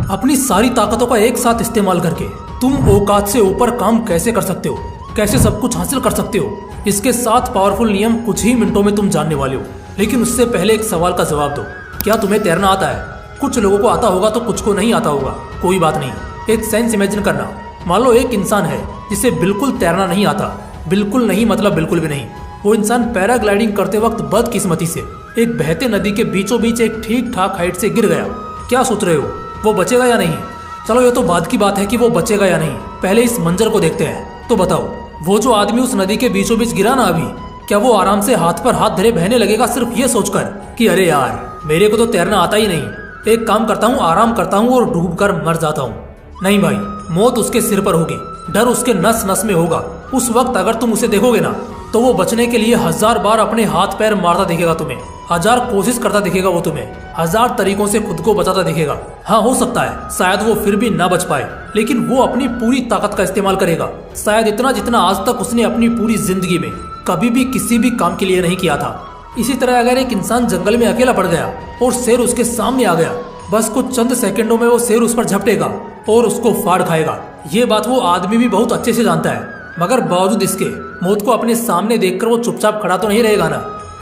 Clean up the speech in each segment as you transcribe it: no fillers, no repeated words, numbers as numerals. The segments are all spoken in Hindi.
अपनी सारी ताकतों का एक साथ इस्तेमाल करके तुम औकात से ऊपर काम कैसे कर सकते हो, कैसे सब कुछ हासिल कर सकते हो, इसके 7 पावरफुल नियम कुछ ही मिनटों में तुम जानने वाले हो। लेकिन उससे पहले एक सवाल का जवाब दो, क्या तुम्हें तैरना आता है? कुछ लोगों को आता होगा तो कुछ को नहीं आता होगा, कोई बात नहीं। एक सेंस इमेजिन करना, मान लो एक इंसान है जिसे बिल्कुल तैरना नहीं आता। बिल्कुल नहीं मतलब बिल्कुल भी नहीं। वो इंसान पैराग्लाइडिंग करते वक्त बदकिस्मती से एक बहते नदी के बीचों बीच एक ठीक ठाक हाइट से गिर गया। क्या सोच रहे हो, वो बचेगा या नहीं? चलो ये तो बात की बात है कि वो बचेगा या नहीं, पहले इस मंजर को देखते हैं। तो बताओ, वो जो आदमी उस नदी के बीचों बीच गिरा ना अभी, क्या वो आराम से हाथ पर हाथ धरे बहने लगेगा सिर्फ ये सोचकर कि अरे यार मेरे को तो तैरना आता ही नहीं, एक काम करता हूँ, आराम करता हूँ और डूब कर मर जाता हूँ? नहीं भाई, मौत उसके सिर पर होगी, डर उसके नस नस में होगा। उस वक्त अगर तुम उसे देखोगे ना तो वो बचने के लिए 1000 बार अपने हाथ पैर मारता दिखेगा तुम्हें, 1000 कोशिश करता दिखेगा वो तुम्हें, 1000 तरीकों से खुद को बचाता दिखेगा। हाँ, हो सकता है शायद वो फिर भी ना बच पाए, लेकिन वो अपनी पूरी ताकत का इस्तेमाल करेगा, शायद इतना जितना आज तक उसने अपनी पूरी जिंदगी में कभी भी किसी भी काम के लिए नहीं किया था। इसी तरह अगर एक इंसान जंगल में अकेला पड़ गया और शेर उसके सामने आ गया, बस कुछ चंद सेकंडों में वो शेर उस पर झपटेगा और उसको फाड़ खाएगा। ये बात वो आदमी भी बहुत अच्छे से जानता है, मगर बावजूद इसके मौत को अपने सामने देखकर वो चुपचाप खड़ा तो नहीं रहेगा ना,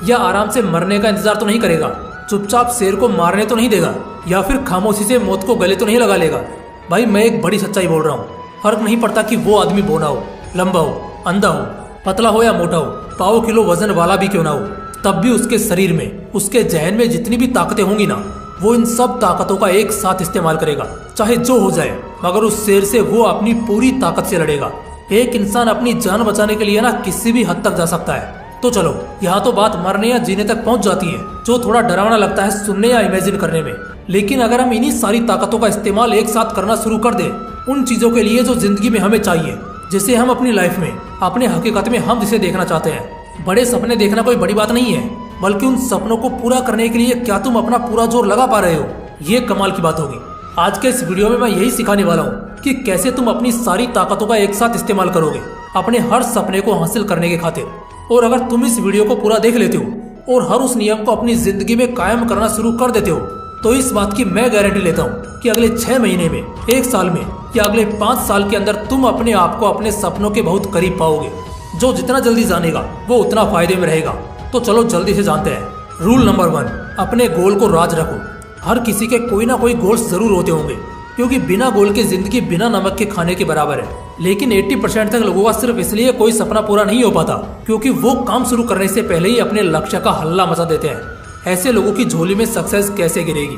या आराम से मरने का इंतजार तो नहीं करेगा, चुपचाप शेर को मारने तो नहीं देगा, या फिर खामोशी से मौत को गले तो नहीं लगा लेगा। भाई मैं एक बड़ी सच्चाई बोल रहा हूँ, फर्क नहीं पड़ता कि वो आदमी बौना हो, लंबा हो, अंधा हो, पतला हो या मोटा हो, पाव किलो वजन वाला भी क्यों ना हो, तब भी उसके शरीर में, उसके जहन में जितनी भी ताकतें होंगी ना, वो इन सब ताकतों का एक साथ इस्तेमाल करेगा, चाहे जो हो जाए, मगर उस शेर से वो अपनी पूरी ताकत से लड़ेगा। एक इंसान अपनी जान बचाने के लिए ना किसी भी हद तक जा सकता है। तो चलो, यहाँ तो बात मरने या जीने तक पहुँच जाती है, जो थोड़ा डरावना लगता है सुनने या इमेजिन करने में। लेकिन अगर हम इन्हीं सारी ताकतों का इस्तेमाल एक साथ करना शुरू कर दें उन चीजों के लिए जो जिंदगी में हमें चाहिए, जिसे हम अपनी लाइफ में, अपने हकीकत में हम जिसे देखना चाहते हैं। बड़े सपने देखना कोई बड़ी बात नहीं है, बल्कि उन सपनों को पूरा करने के लिए क्या तुम अपना पूरा जोर लगा पा रहे हो, ये कमाल की बात होगी। आज के इस वीडियो में मैं यही सिखाने वाला हूँ कि कैसे तुम अपनी सारी ताकतों का एक साथ इस्तेमाल करोगे अपने हर सपने को हासिल करने के खातिर। और अगर तुम इस वीडियो को पूरा देख लेते हो और हर उस नियम को अपनी जिंदगी में कायम करना शुरू कर देते हो, तो इस बात की मैं गारंटी लेता हूँ कि अगले 6 महीने में, 1 साल में या अगले 5 साल के अंदर तुम अपने आप को अपने सपनों के बहुत करीब पाओगे। जो जितना जल्दी जानेगा वो उतना फायदे में रहेगा। तो चलो जल्दी से जानते हैं। रूल नंबर 1, अपने गोल को राज रखो। हर किसी के कोई ना कोई गोल्स जरूर होते होंगे, क्योंकि बिना गोल के जिंदगी बिना नमक के खाने के बराबर है। लेकिन 80% तक लोगों का सिर्फ इसलिए कोई सपना पूरा नहीं हो पाता क्योंकि वो काम शुरू करने से पहले ही अपने लक्ष्य का हल्ला मचा देते हैं। ऐसे लोगों की झोली में सक्सेस कैसे गिरेगी?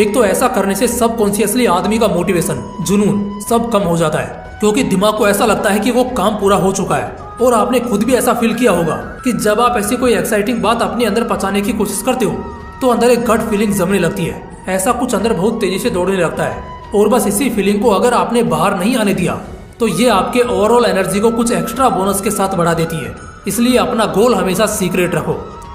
एक तो ऐसा करने से सबकॉन्शियसली आदमी का मोटिवेशन, जुनून सब कम हो जाता है, क्योंकि दिमाग को ऐसा लगता है कि वो काम पूरा हो चुका है। और आपने खुद भी ऐसा फील किया होगा कि जब आप ऐसी कोई एक्साइटिंग बात अपने अंदर पचाने की कोशिश करते हो तो अंदर एक गट फीलिंग जमने लगती है, ऐसा कुछ अंदर बहुत तेजी से दौड़ने लगता है। और बस इसी फीलिंग को अगर आपने बाहर नहीं आने दिया तो ये आपके ओवरऑल एनर्जी को कुछ एक्स्ट्रा बोनस के साथ बढ़ा देती है। इसलिए अपना गोल हमेशा सीक्रेट रखो।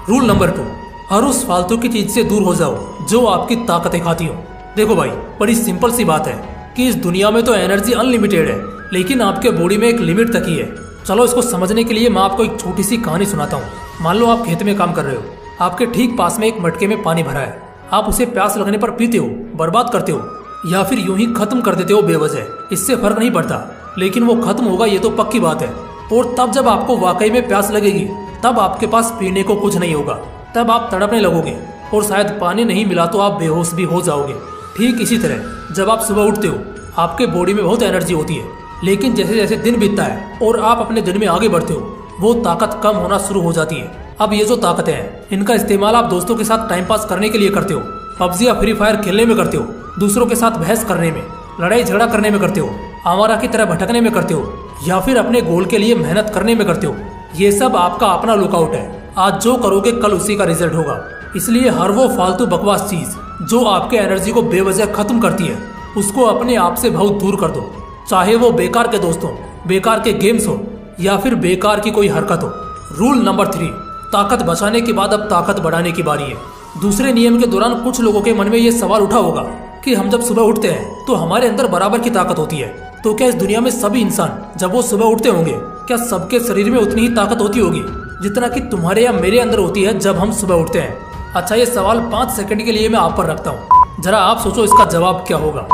रूल नंबर 2, हर उस फालतू की चीज से दूर हो जाओ जो आपकी ताकतें खाती हो। देखो भाई, बड़ी सिंपल सी बात है कि इस दुनिया में तो एनर्जी अनलिमिटेड है, लेकिन आपके बॉडी में एक लिमिट तक ही है। चलो इसको समझने के लिए मैं आपको एक छोटी सी कहानी सुनाता हूँ। मान लो आप खेत में काम कर रहे हो, आपके ठीक पास में एक मटके में पानी भरा है। आप उसे प्यास लगने पर पीते हो, बर्बाद करते हो, या फिर यूं ही खत्म कर देते हो बेवजह, इससे फर्क नहीं पड़ता, लेकिन वो खत्म होगा ये तो पक्की बात है। और तब जब आपको वाकई में प्यास लगेगी तब आपके पास पीने को कुछ नहीं होगा, तब आप तड़पने लगोगे और शायद पानी नहीं मिला तो आप बेहोश भी हो जाओगे। ठीक इसी तरह जब आप सुबह उठते हो आपके बॉडी में बहुत एनर्जी होती है, लेकिन जैसे जैसे दिन बीतता है और आप अपने दिन में आगे बढ़ते हो वो ताकत कम होना शुरू हो जाती है। अब ये जो ताकतें हैं इनका इस्तेमाल आप दोस्तों के साथ टाइम पास करने के लिए करते हो, पबजी या फ्री फायर खेलने में करते हो, दूसरों के साथ बहस करने में, लड़ाई झगड़ा करने में करते हो, आवारा की तरह भटकने में करते हो, या फिर अपने गोल के लिए मेहनत करने में करते हो। ये सब आपका अपना लुकआउट है। आज जो करोगे कल उसी का रिजल्ट होगा। इसलिए हर वो फालतू बकवास चीज जो आपके एनर्जी को बेवजह खत्म करती है उसको अपने आप से बहुत दूर कर दो, चाहे वो बेकार के दोस्त हो, बेकार के गेम्स हो, या फिर बेकार की कोई हरकत हो। रूल नंबर 3, ताकत बचाने के बाद अब ताकत बढ़ाने की बारी है। दूसरे नियम के दौरान कुछ लोगों के मन में ये सवाल उठा होगा कि हम जब सुबह उठते हैं तो हमारे अंदर बराबर की ताकत होती है, तो क्या इस दुनिया में सभी इंसान जब वो सुबह उठते होंगे क्या सबके शरीर में उतनी ही ताकत होती होगी जितना कि तुम्हारे या मेरे अंदर होती है जब हम सुबह उठते हैं? अच्छा, ये सवाल 5 सेकंड के लिए मैं आप पर रखता हूँ, जरा आप सोचो इसका जवाब क्या होगा।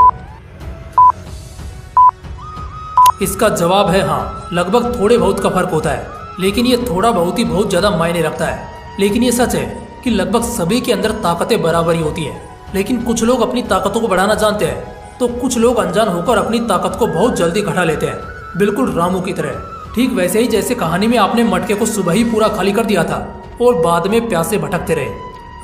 इसका जवाब है हाँ, लगभग थोड़े बहुत का फर्क होता है, लेकिन ये थोड़ा बहुत ही बहुत ज्यादा मायने रखता है। लेकिन ये सच है कि लगभग सभी के अंदर ताकतें बराबर ही होती हैं, लेकिन कुछ लोग अपनी ताकतों को बढ़ाना जानते हैं तो कुछ लोग अनजान होकर अपनी ताकत को बहुत जल्दी घटा लेते हैं, बिल्कुल रामू की तरह। ठीक वैसे ही जैसे कहानी में आपने मटके को सुबह ही पूरा खाली कर दिया था और बाद में प्यासे भटकते रहे।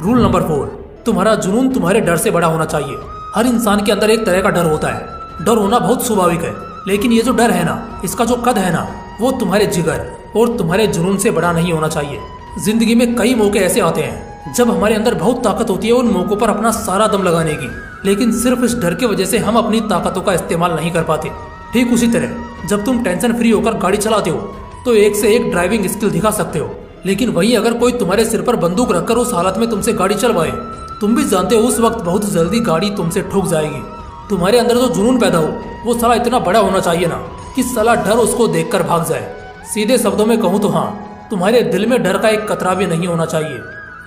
रूल नंबर 4, तुम्हारा जुनून तुम्हारे डर से बड़ा होना चाहिए। हर इंसान के अंदर एक तरह का डर होता है। डर होना बहुत स्वाभाविक है, लेकिन ये जो डर है ना, इसका जो कद है ना, वो तुम्हारे जिगर और तुम्हारे जुनून से बड़ा नहीं होना चाहिए। जिंदगी में कई मौके ऐसे आते हैं जब हमारे अंदर बहुत ताकत होती है उन मौकों पर अपना सारा दम लगाने की, लेकिन सिर्फ इस डर की वजह से हम अपनी ताकतों का इस्तेमाल नहीं कर पाते। ठीक उसी तरह जब तुम टेंशन फ्री होकर गाड़ी चलाते हो तो एक से एक ड्राइविंग स्किल दिखा सकते हो, लेकिन वही अगर कोई तुम्हारे सिर पर बंदूक रखकर उस हालत में तुमसे गाड़ी चलवाए, तुम भी जानते हो उस वक्त बहुत जल्दी गाड़ी तुमसे ठुक जाएगी। तुम्हारे अंदर जो जुनून पैदा हो वो साला इतना बड़ा होना चाहिए ना कि साला डर उसको देखकर भाग जाए। सीधे शब्दों में कहूँ तो हाँ, तुम्हारे दिल में डर का एक कतरा भी नहीं होना चाहिए।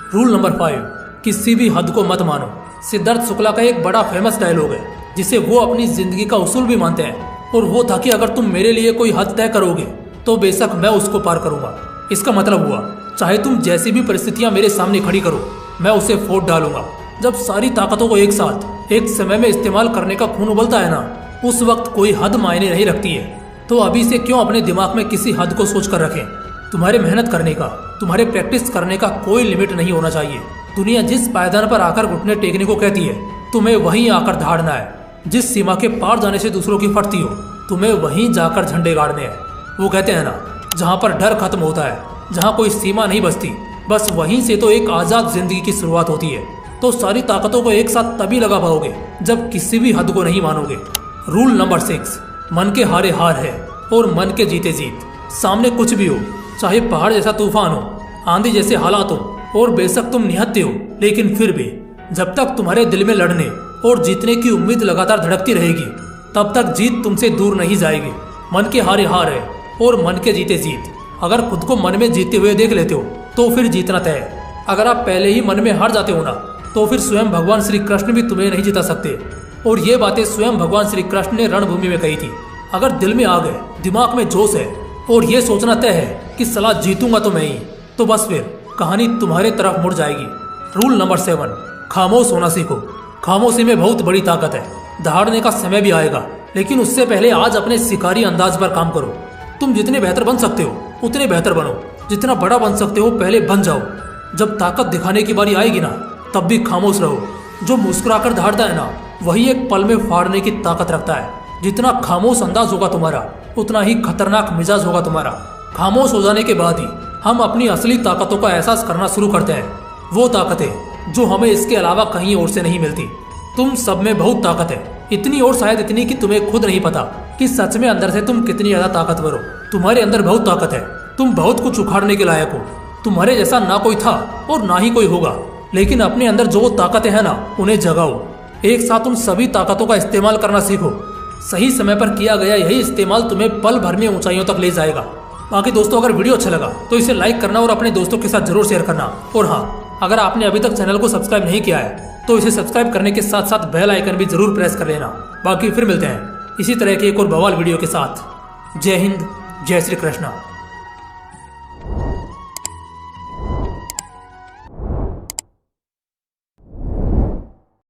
रूल नंबर 5, किसी भी हद को मत मानो। सिद्धार्थ शुक्ला का एक बड़ा फेमस डायलॉग है जिसे वो अपनी जिंदगी का उसूल भी मानते हैं, और वो था कि अगर तुम मेरे लिए कोई हद तय करोगे तो बेशक मैं उसको पार करूंगा। इसका मतलब हुआ चाहे तुम जैसी भी परिस्थितियां मेरे सामने खड़ी करो, मैं उसे फोड़ डालूंगा। जब सारी ताकतों को एक साथ एक समय में इस्तेमाल करने का खून उबलता है ना, उस वक्त कोई हद मायने नहीं रखती है। तो अभी से क्यों अपने दिमाग में किसी हद को सोच कर रखें। तुम्हारे मेहनत करने का, तुम्हारे प्रैक्टिस करने का कोई लिमिट नहीं होना चाहिए। दुनिया जिस पायदान पर आकर घुटने टेकने को कहती है, तुम्हें वहीं आकर धाड़ना है। जिस सीमा के पार जाने से दूसरों की फटती हो, तुम्हें वहीं जाकर झंडे गाड़ने हैं। वो कहते हैं ना, जहाँ पर डर खत्म होता है, जहाँ कोई सीमा नहीं बचती, बस वहीं से तो एक आज़ाद जिंदगी की शुरुआत होती है। तो सारी ताकतों को एक साथ तभी लगा पाओगे जब किसी भी हद को नहीं मानोगे। रूल नंबर 6, मन के हारे हार है और मन के जीते जीत। सामने कुछ भी हो, चाहे पहाड़ जैसा तूफान हो, आंधी जैसे हालात हो, और बेशक तुम निहत्ते हो, लेकिन फिर भी जब तक तुम्हारे दिल में लड़ने और जीतने की उम्मीद लगातार धड़कती रहेगी, तब तक जीत तुमसे दूर नहीं जाएगी। मन के हारे हार है और मन के जीते जीत। अगर खुद को मन में जीते हुए देख लेते हो तो फिर जीतना तय है। अगर आप पहले ही मन में हार जाते हो ना, तो फिर स्वयं भगवान श्री कृष्ण भी तुम्हें नहीं जिता सकते। और ये बातें स्वयं भगवान श्री कृष्ण ने रणभूमि में कही थी। अगर दिल में आ गए, दिमाग में जोश है और ये सोचना तय है कि सलाह जीतूंगा तो मैं ही, तो बस फिर कहानी तुम्हारे तरफ मुड़ जाएगी। रूल नंबर 7, खामोश होना सीखो। खामोशी में बहुत बड़ी ताकत है। दहाड़ने का समय भी आएगा, लेकिन उससे पहले आज अपने शिकारी अंदाज पर काम करो। तुम जितने बेहतर बन सकते हो उतने बेहतर बनो। जितना बड़ा बन सकते हो पहले बन जाओ। जब ताकत दिखाने की बारी आएगी ना, तब भी खामोश रहो। जो मुस्कुराकर दहाड़ता है ना, वही एक पल में फाड़ने की ताकत रखता है। जितना खामोश अंदाज होगा तुम्हारा, उतना ही खतरनाक मिजाज होगा तुम्हारा। खामोश हो जाने के बाद ही हम अपनी असली ताकतों का एहसास करना शुरू करते हैं। वो ताकतें जो हमें इसके अलावा कहीं और से नहीं मिलती। तुम सब में बहुत ताकत है, इतनी और शायद इतनी कि तुम्हें खुद नहीं पता कि सच में अंदर से तुम कितनी ज्यादा ताकतवर हो। तुम्हारे अंदर बहुत ताकत है, तुम बहुत कुछ उखाड़ने के लायक हो। तुम्हारे जैसा ना कोई था और ना ही कोई होगा, लेकिन अपने अंदर जो ताकतें हैं ना, उन्हें जगाओ। एक साथ उन सभी ताकतों का इस्तेमाल करना सीखो। सही समय पर किया गया यही इस्तेमाल तुम्हें पल भर में ऊंचाइयों तक ले जाएगा। बाकी दोस्तों, अगर वीडियो अच्छा लगा तो इसे लाइक करना और अपने दोस्तों के साथ जरूर शेयर करना। और हाँ, अगर आपने अभी तक चैनल को सब्सक्राइब नहीं किया है तो इसे सब्सक्राइब करने के साथ साथ बेल आइकन भी जरूर प्रेस कर लेना। बाकी फिर मिलते हैं इसी तरह के एक और बवाल वीडियो के साथ। जय हिंद, जय श्री कृष्णा।